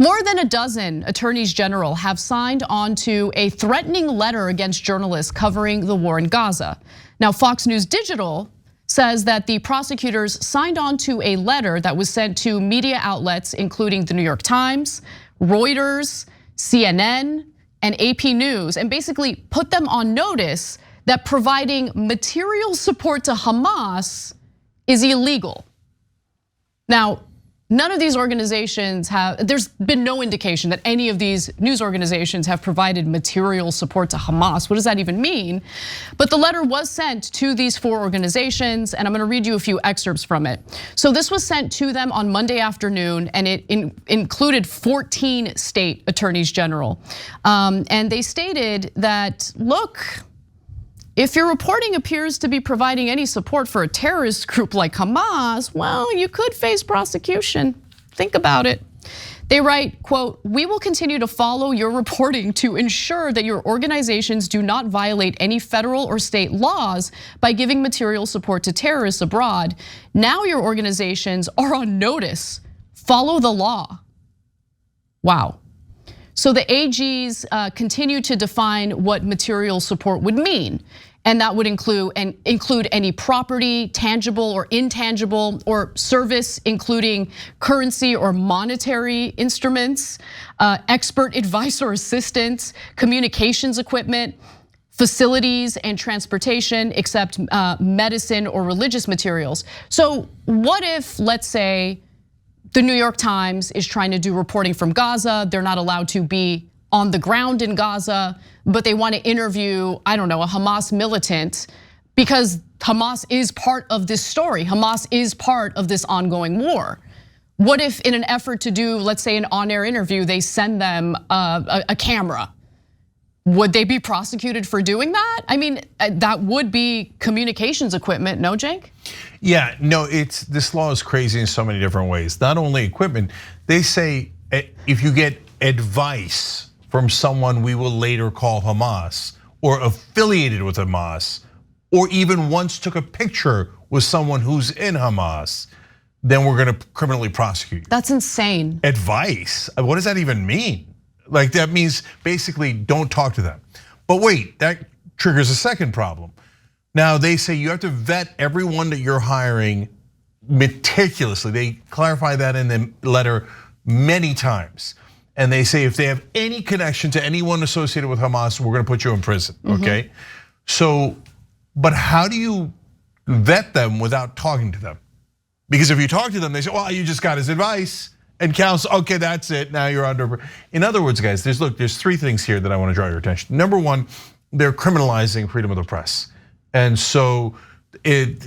More than a dozen attorneys general have signed on to a threatening letter against journalists covering the war in Gaza. Now, Fox News Digital says that the prosecutors signed on to a letter that was sent to media outlets including the New York Times, Reuters, CNN, and AP News, and basically put them on notice that providing material support to Hamas is illegal. Now, none of these organizations there's been no indication that any of these news organizations have provided material support to Hamas. What does that even mean? But the letter was sent to these 4 organizations, and I'm gonna read you a few excerpts from it. So this was sent to them on Monday afternoon, and it included 14 state attorneys general. And they stated that, look, if your reporting appears to be providing any support for a terrorist group like Hamas, well, you could face prosecution. Think about it. They write, quote, "We will continue to follow your reporting to ensure that your organizations do not violate any federal or state laws by giving material support to terrorists abroad. Now your organizations are on notice. Follow the law." Wow. So the AGs continue to define what material support would mean. And that would include any property, tangible or intangible, or service, including currency or monetary instruments, expert advice or assistance, communications equipment, facilities and transportation, except medicine or religious materials. So what if, let's say, the New York Times is trying to do reporting from Gaza, they're not allowed to be on the ground in Gaza, but they want to interview, I don't know, a Hamas militant, because Hamas is part of this story. Hamas is part of this ongoing war. What if in an effort to do, let's say, an on-air interview, they send them a camera? Would they be prosecuted for doing that? I mean, that would be communications equipment, no, Cenk? Yeah, no, this law is crazy in so many different ways. Not only equipment, they say if you get advice from someone we will later call Hamas, or affiliated with Hamas, or even once took a picture with someone who's in Hamas, then we're gonna criminally prosecute you. That's insane. Advice, what does that even mean? Like, that means basically don't talk to them. But wait, that triggers a second problem. Now they say you have to vet everyone that you're hiring meticulously. They clarify that in the letter many times. And they say if they have any connection to anyone associated with Hamas, we're gonna put you in prison, okay? So, but how do you vet them without talking to them? Because if you talk to them, they say, well, you just got his advice and counsel, okay, that's it, now you're under. In other words, guys, there's 3 things here that I wanna draw your attention to. Number 1, they're criminalizing freedom of the press. And so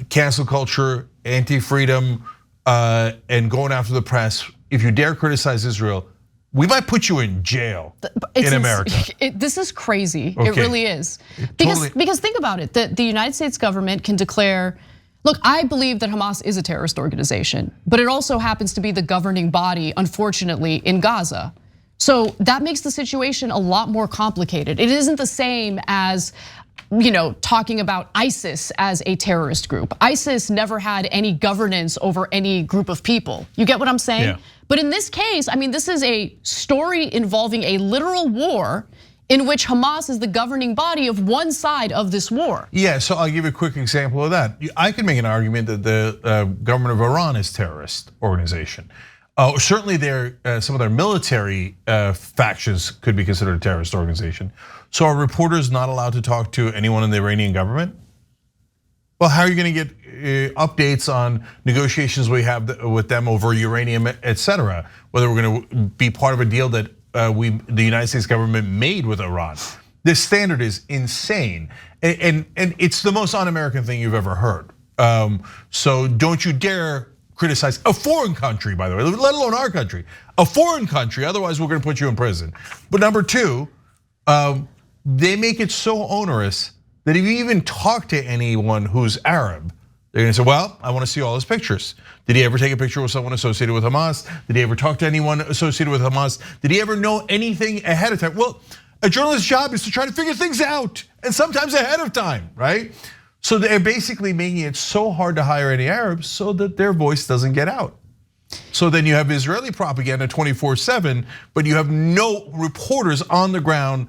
cancel culture, anti-freedom, and going after the press. If you dare criticize Israel, we might put you in jail in America. This is crazy, okay. It really is. Because think about it, the United States government can declare, look, I believe that Hamas is a terrorist organization, but it also happens to be the governing body, unfortunately, in Gaza. So that makes the situation a lot more complicated. It isn't the same as talking about ISIS as a terrorist group. ISIS never had any governance over any group of people. You get what I'm saying? Yeah. But in this case, I mean, this is a story involving a literal war in which Hamas is the governing body of one side of this war. Yeah, so I'll give you a quick example of that. I can make an argument that the government of Iran is a terrorist organization. Certainly some of their military factions could be considered a terrorist organization. So are reporters not allowed to talk to anyone in the Iranian government? Well, how are you gonna get updates on negotiations we have with them over uranium, et cetera? Whether we're gonna be part of a deal that the United States government made with Iran. This standard is insane, and it's the most un-American thing you've ever heard. So don't you dare criticize a foreign country, by the way, let alone our country, a foreign country, otherwise we're gonna put you in prison. But number 2, they make it so onerous that if you even talk to anyone who's Arab, they're gonna say, well, I wanna see all his pictures. Did he ever take a picture with someone associated with Hamas? Did he ever talk to anyone associated with Hamas? Did he ever know anything ahead of time? Well, a journalist's job is to try to figure things out, and sometimes ahead of time, right? So they're basically making it so hard to hire any Arabs so that their voice doesn't get out. So then you have Israeli propaganda 24/7, but you have no reporters on the ground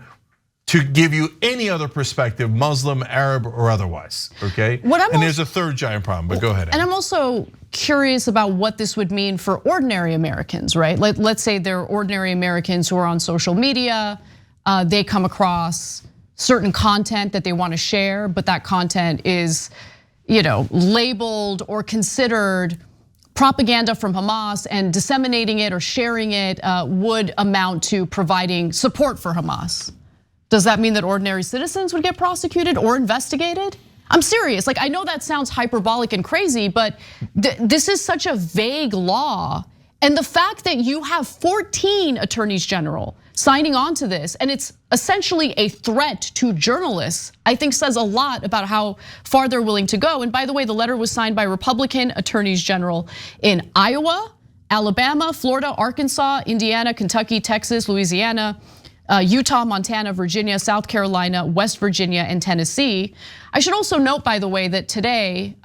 to give you any other perspective, Muslim, Arab, or otherwise, okay? And there's a third giant problem, but go ahead. And I'm also curious about what this would mean for ordinary Americans, right? Let's say they're ordinary Americans who are on social media, they come across certain content that they want to share, but that content is, labeled or considered propaganda from Hamas, and disseminating it or sharing it would amount to providing support for Hamas. Does that mean that ordinary citizens would get prosecuted or investigated? I'm serious. I know that sounds hyperbolic and crazy, but this is such a vague law. And the fact that you have 14 attorneys general signing on to this, and it's essentially a threat to journalists, I think says a lot about how far they're willing to go. And by the way, the letter was signed by Republican attorneys general in Iowa, Alabama, Florida, Arkansas, Indiana, Kentucky, Texas, Louisiana, Utah, Montana, Virginia, South Carolina, West Virginia, and Tennessee. I should also note, by the way, that today,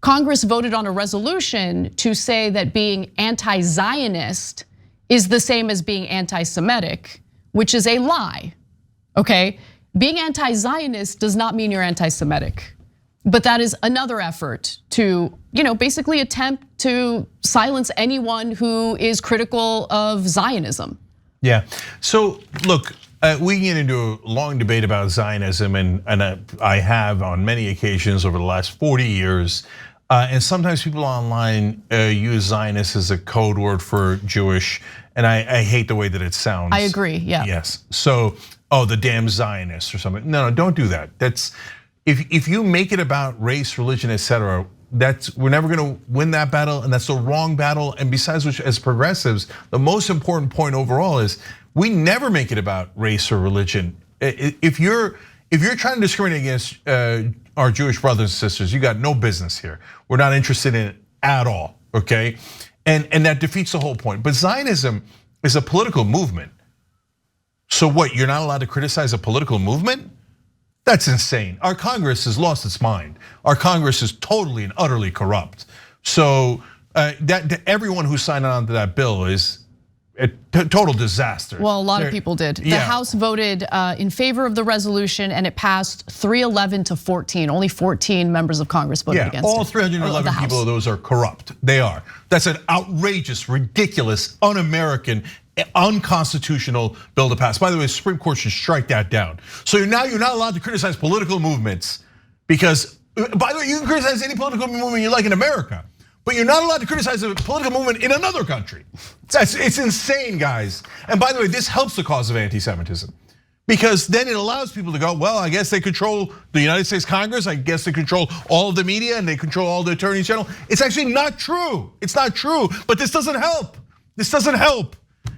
Congress voted on a resolution to say that being anti-Zionist is the same as being anti-Semitic, which is a lie, okay? Being anti-Zionist does not mean you're anti-Semitic. But that is another effort to, basically attempt to silence anyone who is critical of Zionism. Yeah, so look, we can get into a long debate about Zionism, and I have on many occasions over the last 40 years. And sometimes people online use Zionist as a code word for Jewish, and I hate the way that it sounds. I agree, yeah. Yes, so, the damn Zionists or something. No, don't do that. That's, if you make it about race, religion, etc., we're never gonna win that battle, and that's the wrong battle. And besides which, as progressives, the most important point overall is we never make it about race or religion. If you're trying to discriminate against our Jewish brothers and sisters, you got no business here. We're not interested in it at all, okay? And that defeats the whole point. But Zionism is a political movement. So what, you're not allowed to criticize a political movement? That's insane. Our Congress has lost its mind. Our Congress is totally and utterly corrupt. So that everyone who signed on to that bill is a total disaster. Well, a lot of people did. The House voted in favor of the resolution, and it passed 311 to 14. Only 14 members of Congress voted against it. All 311 people of those are corrupt. They are. That's an outrageous, ridiculous, un-American, unconstitutional bill to pass. By the way, the Supreme Court should strike that down. So you're not allowed to criticize political movements because, by the way, you can criticize any political movement you like in America, but you're not allowed to criticize a political movement in another country. It's insane, guys. And by the way, this helps the cause of anti-Semitism because then it allows people to go, well, I guess they control the United States Congress. I guess they control all of the media and they control all the attorneys general. It's actually not true. It's not true, but this doesn't help. This doesn't help.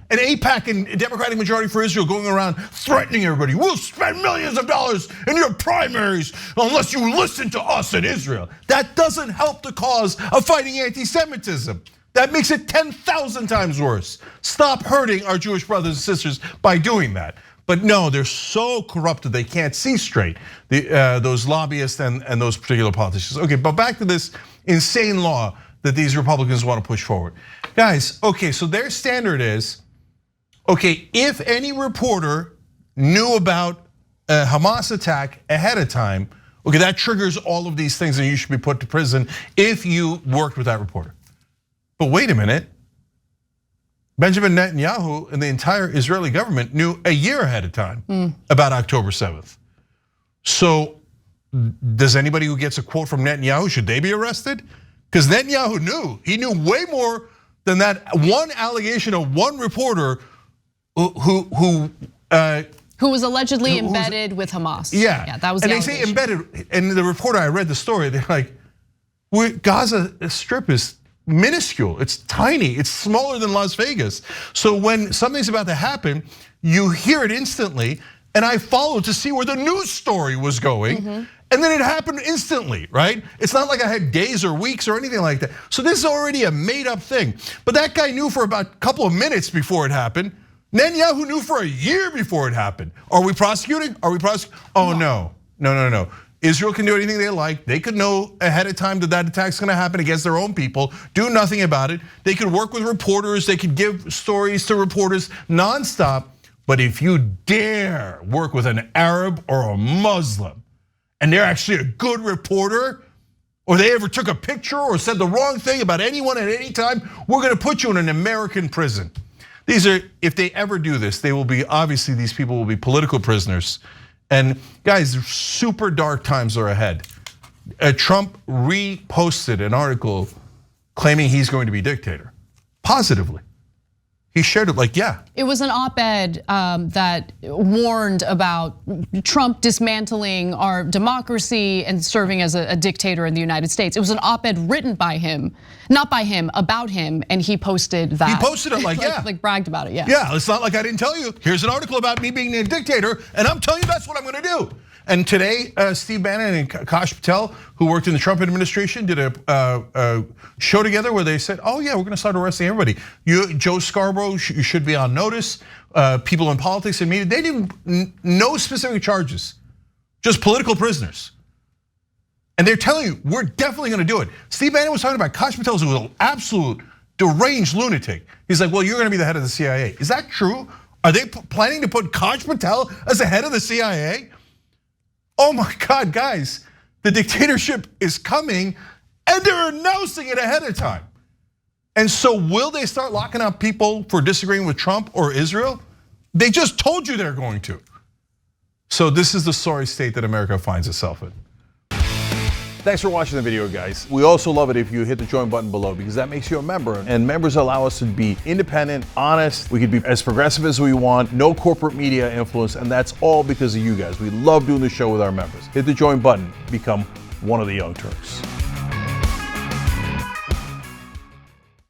An AIPAC and Democratic Majority for Israel going around threatening everybody. We'll spend millions of dollars in your primaries unless you listen to us in Israel. That doesn't help the cause of fighting anti-Semitism. That makes it 10,000 times worse. Stop hurting our Jewish brothers and sisters by doing that. But no, they're so corrupted they can't see straight. Those lobbyists and those particular politicians. Okay, but back to this insane law that these Republicans want to push forward. Guys, okay, so their standard is, okay, if any reporter knew about a Hamas attack ahead of time, okay, that triggers all of these things and you should be put to prison if you worked with that reporter. But wait a minute, Benjamin Netanyahu and the entire Israeli government knew a year ahead of time about October 7th. So does anybody who gets a quote from Netanyahu, should they be arrested? Because Netanyahu knew, he knew way more than that one allegation of one reporter who was allegedly embedded with Hamas. Yeah, that was. And they say embedded. And the reporter, I read the story. They're like, Gaza Strip is minuscule. It's tiny. It's smaller than Las Vegas. So when something's about to happen, you hear it instantly. And I followed to see where the news story was going. And then it happened instantly, right? It's not like I had days or weeks or anything like that. So this is already a made up thing. But that guy knew for about a couple of minutes before it happened. Netanyahu knew for a year before it happened. Are we prosecuting? Are we prosecuting? Oh no. Israel can do anything they like. They could know ahead of time that that attack's gonna happen against their own people, do nothing about it. They could work with reporters, they could give stories to reporters nonstop. But if you dare work with an Arab or a Muslim, and they're actually a good reporter, or they ever took a picture or said the wrong thing about anyone at any time, we're gonna put you in an American prison. These are, if they ever do this, they will be, obviously these people will be political prisoners. And guys, super dark times are ahead. Trump reposted an article claiming he's going to be dictator, positively. He shared it like, yeah. It was an op-ed that warned about Trump dismantling our democracy and serving as a dictator in the United States. It was an op-ed written by him, not by him, about him, and he posted that. He posted it like, yeah. Like bragged about it, yeah. Yeah, it's not like I didn't tell you. Here's an article about me being a dictator, and I'm telling you that's what I'm gonna do. And today, Steve Bannon and Kash Patel, who worked in the Trump administration, did a show together where they said, oh yeah, we're gonna start arresting everybody. Joe Scarborough, you should be on notice. People in politics and media, they didn't, no specific charges, just political prisoners. And they're telling you, we're definitely gonna do it. Steve Bannon was talking about Kash Patel, who was an absolute deranged lunatic. He's like, well, you're gonna be the head of the CIA. Is that true? Are they planning to put Kash Patel as the head of the CIA? Oh my God, guys, the dictatorship is coming and they're announcing it ahead of time. And so will they start locking up people for disagreeing with Trump or Israel? They just told you they're going to. So this is the sorry state that America finds itself in. Thanks for watching the video, guys. We also love it if you hit the join button below because that makes you a member, and members allow us to be independent, honest. We can be as progressive as we want, no corporate media influence, and that's all because of you guys. We love doing the show with our members. Hit the join button, become one of the Young Turks.